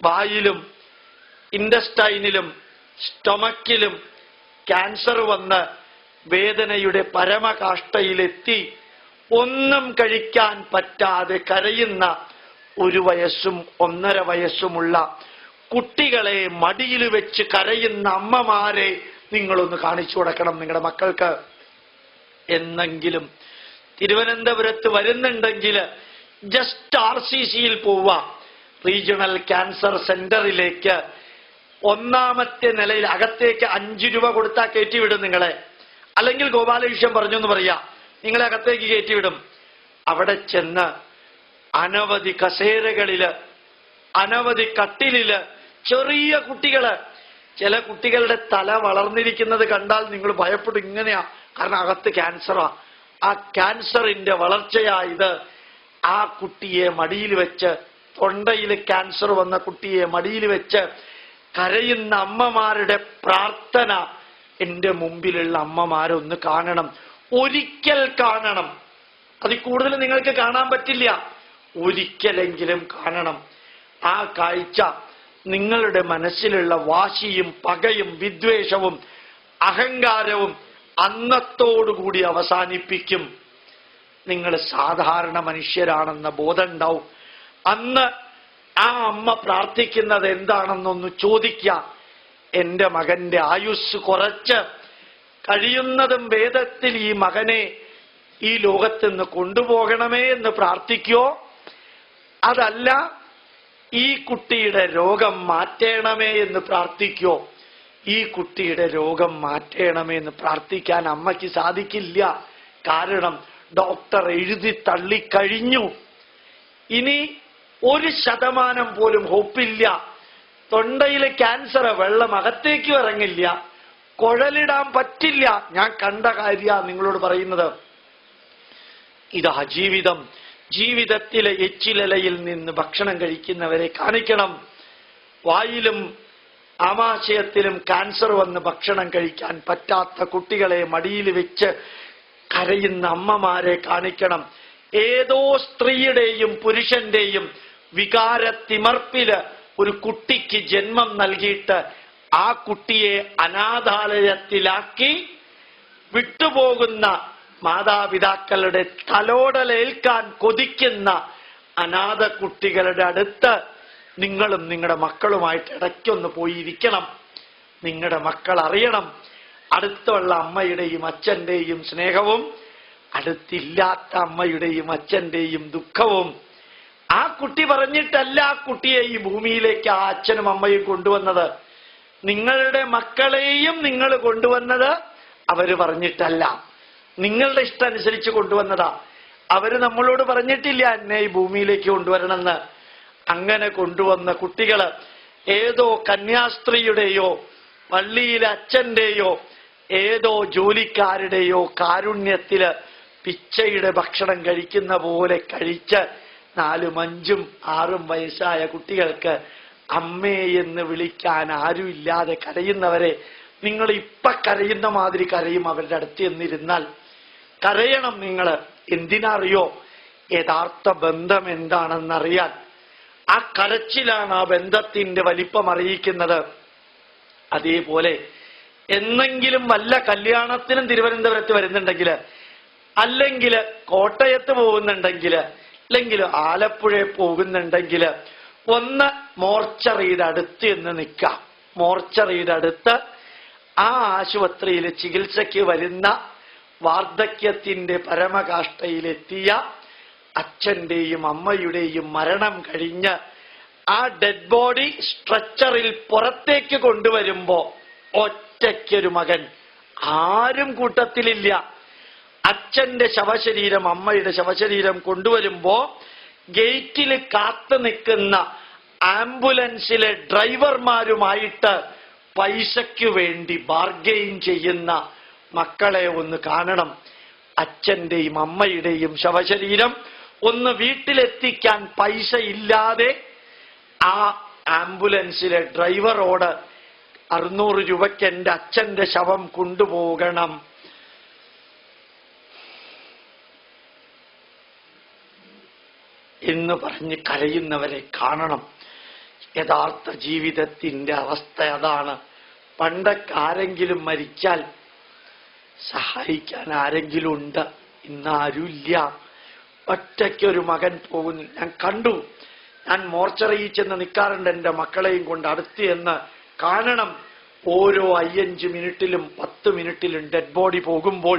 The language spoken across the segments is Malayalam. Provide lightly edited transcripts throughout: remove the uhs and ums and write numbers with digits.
വായിലും ഇൻഡസ്റ്റൈനിലും സ്റ്റൊമക്കിലും ക്യാൻസർ വന്ന് വേദനയുടെ പരമകാഷ്ഠയിലെത്തി ഒന്നും കഴിക്കാൻ പറ്റാതെ കരയുന്ന 1 വയസ്സും 1.5 വയസ്സുമുള്ള കുട്ടികളെ മടിയിൽ വെച്ച് കരയുന്ന അമ്മമാരെ നിങ്ങളൊന്ന് കാണിച്ചു കൊടുക്കണം നിങ്ങളുടെ മക്കൾക്ക്. എന്നെങ്കിലും തിരുവനന്തപുരത്ത് വരുന്നുണ്ടെങ്കിൽ ജസ്റ്റ് RCCയിൽ പോവുക, റീജിയണൽ ക്യാൻസർ സെന്ററിലേക്ക്. 1ാമത്തെ നിലയിൽ അകത്തേക്ക് 5 രൂപ കൊടുത്താൽ കയറ്റിവിടും നിങ്ങളെ. അല്ലെങ്കിൽ ഗോപാലകൃഷ്ണൻ പറഞ്ഞു എന്ന് പറയാ, നിങ്ങളെ അകത്തേക്ക് കയറ്റിവിടും. അവിടെ ചെന്ന് അനവധി കസേരകളില്, അനവധി കട്ടിലില് ചെറിയ കുട്ടികള്, ചില കുട്ടികളുടെ തല വളർന്നിരിക്കുന്നത് കണ്ടാൽ നിങ്ങൾ ഭയപ്പെടും. ഇങ്ങനെയാ, കാരണം അകത്ത് ക്യാൻസറാ. ആ ക്യാൻസറിന്റെ വളർച്ചയായത്. ആ കുട്ടിയെ മടിയിൽ വെച്ച്, തൊണ്ടയിൽ ക്യാൻസർ വന്ന കുട്ടിയെ മടിയിൽ വെച്ച് കരയുന്ന അമ്മമാരുടെ പ്രാർത്ഥന എന്റെ മുമ്പിലുള്ള അമ്മമാരൊന്ന് കാണണം, ഒരിക്കൽ കാണണം. അതിൽ കൂടുതൽ നിങ്ങൾക്ക് കാണാൻ പറ്റില്ല, ഒരിക്കലെങ്കിലും കാണണം. ആ കാഴ്ച നിങ്ങളുടെ മനസ്സിലുള്ള വാശിയും പകയും വിദ്വേഷവും അഹങ്കാരവും അന്നത്തോടുകൂടി അവസാനിപ്പിക്കും. നിങ്ങൾ സാധാരണ മനുഷ്യരാണെന്ന ബോധം ഉണ്ടാവും. അന്ന് ആ അമ്മ പ്രാർത്ഥിക്കുന്നത് എന്താണെന്നൊന്ന് ചോദിക്കുക. എന്റെ മകന്റെ ആയുസ് കുറച്ച് കഴിയുന്നതും വേദത്തിൽ ഈ മകനെ ഈ ലോകത്ത് നിന്ന് കൊണ്ടുപോകണമേ എന്ന് പ്രാർത്ഥിക്കോ, അതല്ല ഈ കുട്ടിയുടെ രോഗം മാറ്റണമേ എന്ന് പ്രാർത്ഥിക്കോ? ഈ കുട്ടിയുടെ രോഗം മാറ്റണമേ എന്ന് പ്രാർത്ഥിക്കാൻ അമ്മയ്ക്ക് സാധിക്കില്ല. കാരണം ഡോക്ടർ എഴുതി തള്ളിക്കഴിഞ്ഞു. ഇനി 1% പോലും ഹോപ്പില്ല. തൊണ്ടയിലെ ക്യാൻസർ, വെള്ളം അകത്തേക്കും ഇറങ്ങില്ല, കുഴലിടാൻ പറ്റില്ല. ഞാൻ കണ്ട കാര്യ നിങ്ങളോട് പറയുന്നത്. ഇതാ ജീവിതം. ജീവിതത്തിലെ എച്ചിലലയിൽ നിന്ന് ഭക്ഷണം കഴിക്കുന്നവരെ കാണിക്കണം. വായിലും ആമാശയത്തിലും ക്യാൻസർ വന്ന് ഭക്ഷണം കഴിക്കാൻ പറ്റാത്ത കുട്ടികളെ മടിയിൽ വെച്ച് കരയുന്ന അമ്മമാരെ കാണിക്കണം. ഏതോ സ്ത്രീയുടെയും പുരുഷന്റെയും വികാരത്തിമർപ്പില് ഒരു കുട്ടിക്ക് ജന്മം നൽകിയിട്ട് ആ കുട്ടിയെ അനാഥാലയത്തിലാക്കി വിട്ടുപോകുന്ന മാതാപിതാക്കളുടെ തലോടലേൽക്കാൻ കൊതിക്കുന്ന അനാഥ കുട്ടികളുടെ അടുത്ത് നിങ്ങളും നിങ്ങളുടെ മക്കളുമായിട്ട് ഇടയ്ക്കൊന്ന് പോയിരിക്കണം. നിങ്ങളുടെ മക്കൾ അറിയണം അടുത്തുള്ള അമ്മയുടെയും അച്ഛന്റെയും സ്നേഹവും അടുത്തില്ലാത്ത അമ്മയുടെയും അച്ഛന്റെയും ദുഃഖവും. ആ കുട്ടി പറഞ്ഞിട്ടല്ല ആ കുട്ടിയെ ഈ ഭൂമിയിലേക്ക് ആ അച്ഛനും അമ്മയും കൊണ്ടുവന്നത്. നിങ്ങളുടെ മക്കളെയും നിങ്ങൾ കൊണ്ടുവന്നത് അവര് പറഞ്ഞിട്ടല്ല, നിങ്ങളുടെ ഇഷ്ടമനുസരിച്ച് കൊണ്ടുവന്നതാ. അവര് നമ്മളോട് പറഞ്ഞിട്ടില്ല എന്നെ ഈ ഭൂമിയിലേക്ക് കൊണ്ടുവരണമെന്ന്. അങ്ങനെ കൊണ്ടുവന്ന കുട്ടികള് ഏതോ കന്യാസ്ത്രീയുടെയോ പള്ളിയിലെ അച്ഛന്റെയോ ഏതോ ജോലിക്കാരുടെയോ കാരുണ്യത്തില് പിച്ചയുടെ ഭക്ഷണം കഴിക്കുന്ന പോലെ കഴിച്ച് 4, 5, 6 വയസ്സായ കുട്ടികൾക്ക് അമ്മേ എന്ന് വിളിക്കാൻ ആരുമില്ലാതെ കരയുന്നവരെ നിങ്ങൾ ഇപ്പൊ കരയുന്ന മാതിരി കരയും അവരുടെ അടുത്ത് എന്നിരുന്നാൽ. കരയണം നിങ്ങൾ. എന്തിനറിയോ? യഥാർത്ഥ ബന്ധം എന്താണെന്നറിയാൻ. ആ കരച്ചിലാണ് ആ ബന്ധത്തിന്റെ വലിപ്പം അറിയിക്കുന്നത്. അതേപോലെ എന്നെങ്കിലും വല്ല കല്യാണത്തിനും തിരുവനന്തപുരത്ത് വരുന്നുണ്ടെങ്കിൽ, അല്ലെങ്കിൽ കോട്ടയത്ത് പോകുന്നുണ്ടെങ്കിൽ, അല്ലെങ്കിൽ ആലപ്പുഴയിൽ പോകുന്നുണ്ടെങ്കിൽ ഒന്ന് മോർച്ചറിയുടെ അടുത്ത് എന്ന് നിൽക്കാം. മോർച്ചറിയുടെ അടുത്ത് ആ ആശുപത്രിയിൽ ചികിത്സയ്ക്ക് വരുന്ന വാർദ്ധക്യത്തിന്റെ പരമകാഷ്ഠയിലെത്തിയ അച്ഛന്റെയും അമ്മയുടെയും മരണം കഴിഞ്ഞ് ആ ഡെഡ് ബോഡി സ്ട്രെച്ചറിൽ പുറത്തേക്ക് കൊണ്ടുവരുമ്പോ ഒറ്റയ്ക്കൊരു മകൻ, ആരും കൂട്ടത്തിലില്ല. അച്ഛന്റെ ശവശരീരം അമ്മയുടെ ശവശരീരം കൊണ്ടുവരുമ്പോ ഗേറ്റിൽ കാത്തു നിൽക്കുന്ന ആംബുലൻസിലെ ഡ്രൈവർമാരുമായിട്ട് പൈസയ്ക്ക് വേണ്ടി ബാർഗെയിൻ ചെയ്യുന്ന മക്കളെ ഒന്ന് കാണണം. അച്ഛന്റെയും അമ്മയുടെയും ശവശരീരം ഒന്ന് വീട്ടിലെത്തിക്കാൻ പൈസ ഇല്ലാതെ ആ ആംബുലൻസിലെ ഡ്രൈവറോട് 600 രൂപയ്ക്ക് എൻ്റെ അച്ഛന്റെ ശവം കൊണ്ടുപോകണം എന്ന് പറഞ്ഞ് കരയുന്നവരെ കാണണം. യഥാർത്ഥ ജീവിതത്തിന്റെ അവസ്ഥ അതാണ്. പണ്ടൊക്കെ ആരെങ്കിലും മരിച്ചാൽ സഹായിക്കാൻ ആരെങ്കിലും ഉണ്ട്, ഇന്നാരുമില്ല. ഒറ്റയ്ക്കൊരു മകൻ പോകുന്നു. ഞാൻ കണ്ടു. ഞാൻ മോർച്ചറിയിൽ ചെന്ന് നിൽക്കാറുണ്ട് എൻ്റെ മക്കളെയും കൊണ്ട്. അടുത്ത് എന്ന് കാണണം, ഓരോ 5 മിനിറ്റിലും 10 മിനിറ്റിലും ഡെഡ് ബോഡി പോകുമ്പോൾ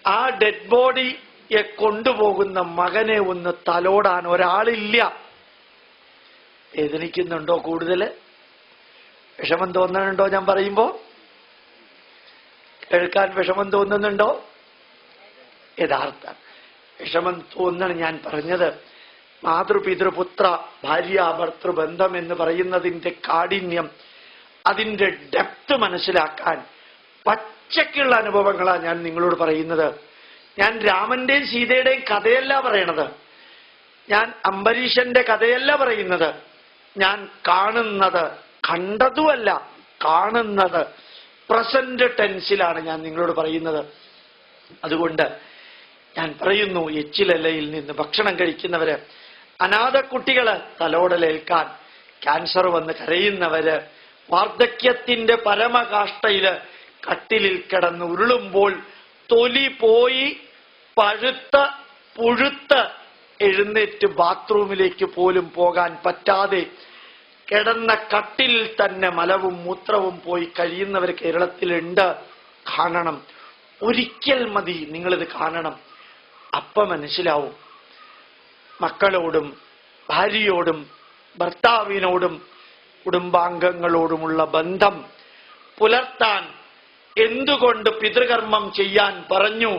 ആ ഡെഡ് ബോഡിയെ കൊണ്ടുപോകുന്ന മകനെ ഒന്ന് തലോടാൻ ഒരാളില്ല. വേദനിക്കുന്നുണ്ടോ? കൂടുതൽ വിഷമം തോന്നുന്നുണ്ടോ? ഞാൻ പറയുമ്പോ കേൾക്കാൻ വിഷമം തോന്നുന്നുണ്ടോ? യഥാർത്ഥ വിഷമം തോന്നണം. ഞാൻ പറഞ്ഞത് മാതൃപിതൃപുത്ര ഭാര്യ ഭർത്തൃബന്ധം എന്ന് പറയുന്നതിന്റെ കാഠിന്യം, അതിന്റെ ഡെപ്ത് മനസ്സിലാക്കാൻ പച്ചക്കുള്ള അനുഭവങ്ങളാണ് ഞാൻ നിങ്ങളോട് പറയുന്നത്. ഞാൻ രാമന്റെയും സീതയുടെയും കഥയല്ല പറയണത്, ഞാൻ അംബരീഷന്റെ കഥയല്ല പറയുന്നത്. ഞാൻ കാണുന്നത്, കണ്ടതുമല്ല, കാണുന്നത് പ്രസന്റ് ടെൻസിലാണ് ഞാൻ നിങ്ങളോട് പറയുന്നത്. അതുകൊണ്ട് ഞാൻ പറയുന്നു, എച്ചിലലയിൽ നിന്ന് ഭക്ഷണം കഴിക്കുന്നവര്, അനാഥ കുട്ടികള്, തലോടലേൽക്കാൻ ക്യാൻസർ വന്ന് കരയുന്നവര്, വാർദ്ധക്യത്തിന്റെ പരമകാഷ്ഠയില് കട്ടിലിൽ കിടന്ന് ഉരുളുമ്പോൾ തൊലി പോയി പഴുത്ത് പുഴുത്ത് എഴുന്നേറ്റ് ബാത്റൂമിലേക്ക് പോലും പോകാൻ പറ്റാതെ കിടന്ന കട്ടിലിൽ തന്നെ മലവും മൂത്രവും പോയി കഴിയുന്നവർ കേരളത്തിലുണ്ട്. കാണണം, ഒരിക്കൽ മതി നിങ്ങളിത് കാണണം. അപ്പം മനസ്സിലാവും മക്കളോടും ഭാര്യയോടും ഭർത്താവിനോടും കുടുംബാംഗങ്ങളോടുമുള്ള ബന്ധം പുലർത്താൻ എന്തുകൊണ്ട് പിതൃകർമ്മം ചെയ്യാൻ പറഞ്ഞു,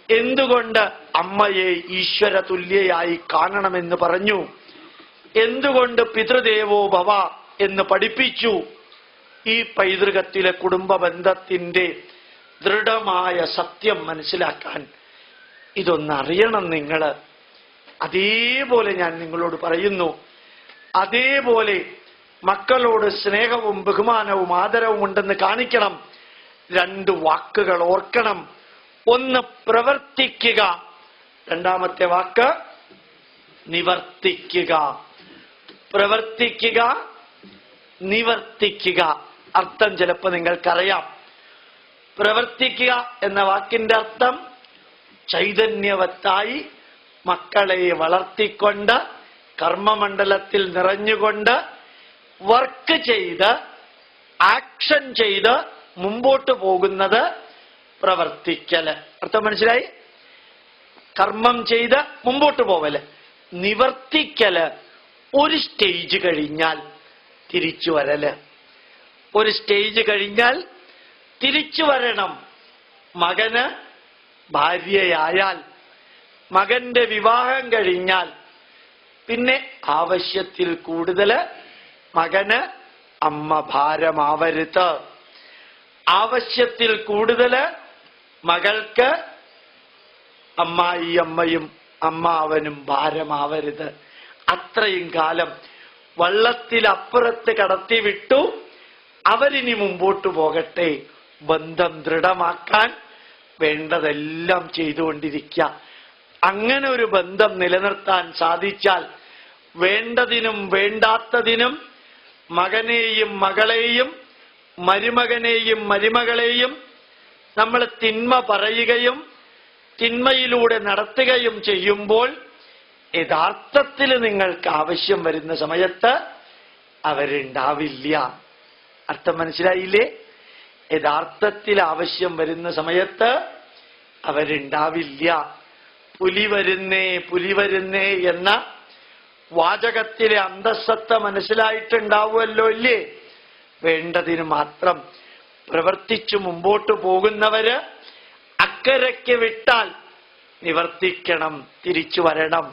എന്തുകൊണ്ട് അമ്മയെ ഈശ്വര തുല്യയായി കാണണമെന്ന് പറഞ്ഞു, എന്തുകൊണ്ട് പിതൃദേവോ ഭവ എന്ന് പഠിപ്പിച്ചു. ഈ പൈതൃകത്തിലെ കുടുംബ ബന്ധത്തിന്റെ ദൃഢമായ സത്യം മനസ്സിലാക്കാൻ ഇതൊന്നറിയണം നിങ്ങൾ. അതേപോലെ ഞാൻ നിങ്ങളോട് പറയുന്നു, അതേപോലെ മക്കളോട് സ്നേഹവും ബഹുമാനവും ആദരവും ഉണ്ടെന്ന് കാണിക്കണം. 2 വാക്കുകൾ ഓർക്കണം. ഒന്ന് പ്രവർത്തിക്കുക, രണ്ടാമത്തെ വാക്ക് നിവർത്തിക്കുക. പ്രവർത്തിക്കുക, നിവർത്തിക്കുക. അർത്ഥം ചിലപ്പോൾ നിങ്ങൾക്കറിയാം. പ്രവർത്തിക്കുക എന്ന വാക്കിന്റെ അർത്ഥം ചൈതന്യവത്തായി മക്കളെ വളർത്തിക്കൊണ്ട് കർമ്മമണ്ഡലത്തിൽ നിറഞ്ഞുകൊണ്ട് വർക്ക് ചെയ്ത് ആക്ഷൻ ചെയ്ത് മുമ്പോട്ട് പോകുന്നത് പ്രവർത്തിക്കല്. അർത്ഥം മനസ്സിലായി? കർമ്മം ചെയ്ത് മുമ്പോട്ട് പോവല്. നിവർത്തിക്കല് ഒരു സ്റ്റേജ് കഴിഞ്ഞാൽ തിരിച്ചു വരല്. ഒരു സ്റ്റേജ് കഴിഞ്ഞാൽ തിരിച്ചു വരണം. മകന് ഭാര്യയായാൽ, മകന്റെ വിവാഹം കഴിഞ്ഞാൽ പിന്നെ ആവശ്യത്തിൽ കൂടുതൽ മകന് അമ്മ ഭാരമാവരുത്. ആവശ്യത്തിൽ കൂടുതൽ മകൾക്ക് അമ്മായിയമ്മയും അമ്മാവനും ഭാരമാവരുത്. അത്രയും കാലം വള്ളത്തിലപ്പുറത്ത് കടത്തിവിട്ടു. അവരിനി മുമ്പോട്ട് പോകട്ടെ. ബന്ധം ദൃഢമാക്കാൻ വേണ്ടതെല്ലാം ചെയ്തുകൊണ്ടിരിക്കുക. അങ്ങനെ ഒരു ബന്ധം നിലനിർത്താൻ സാധിച്ചാൽ വേണ്ടതിനും വേണ്ടാത്തതിനും മകനെയും മകളെയും മരുമകനെയും മരുമകളെയും നമ്മൾ തിന്മ പറയുകയും തിന്മയിലൂടെ നടത്തുകയും ചെയ്യുമ്പോൾ യഥാർത്ഥത്തിൽ നിങ്ങൾക്ക് ആവശ്യം വരുന്ന സമയത്ത് അവരുണ്ടാവില്ല. അർത്ഥം മനസ്സിലായില്ലേ? യഥാർത്ഥത്തിൽ ആവശ്യം വരുന്ന സമയത്ത് അവരുണ്ടാവില്ല. പുലി വരുന്നേ പുലി വരുന്നേ എന്ന വാചകത്തിലെ അന്തസ്സത്ത മനസ്സിലായിട്ടുണ്ടാവുമല്ലോ ഇല്ലേ? വേണ്ടതിന് മാത്രം പ്രവർത്തിച്ചു മുമ്പോട്ട് പോകുന്നവര് അക്കരയ്ക്ക് വിട്ടാൽ നിവർത്തിക്കണം, തിരിച്ചു വരണം.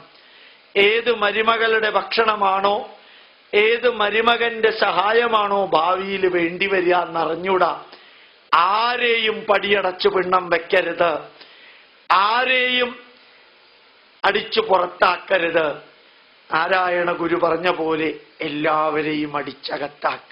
ഏത് മരുമകളുടെ ഭക്ഷണമാണോ, ഏത് മരുമകന്റെ സഹായമാണോ ഭാവിയിൽ വേണ്ടി വരിക എന്നറിഞ്ഞൂടാ. ആരെയും പടിയടച്ചു പിണ്ണം വെക്കരുത്, ആരെയും അടിച്ചു പുറത്താക്കരുത്. നാരായണ ഗുരു പറഞ്ഞ പോലെ എല്ലാവരെയും അടിച്ചകത്താക്കുക.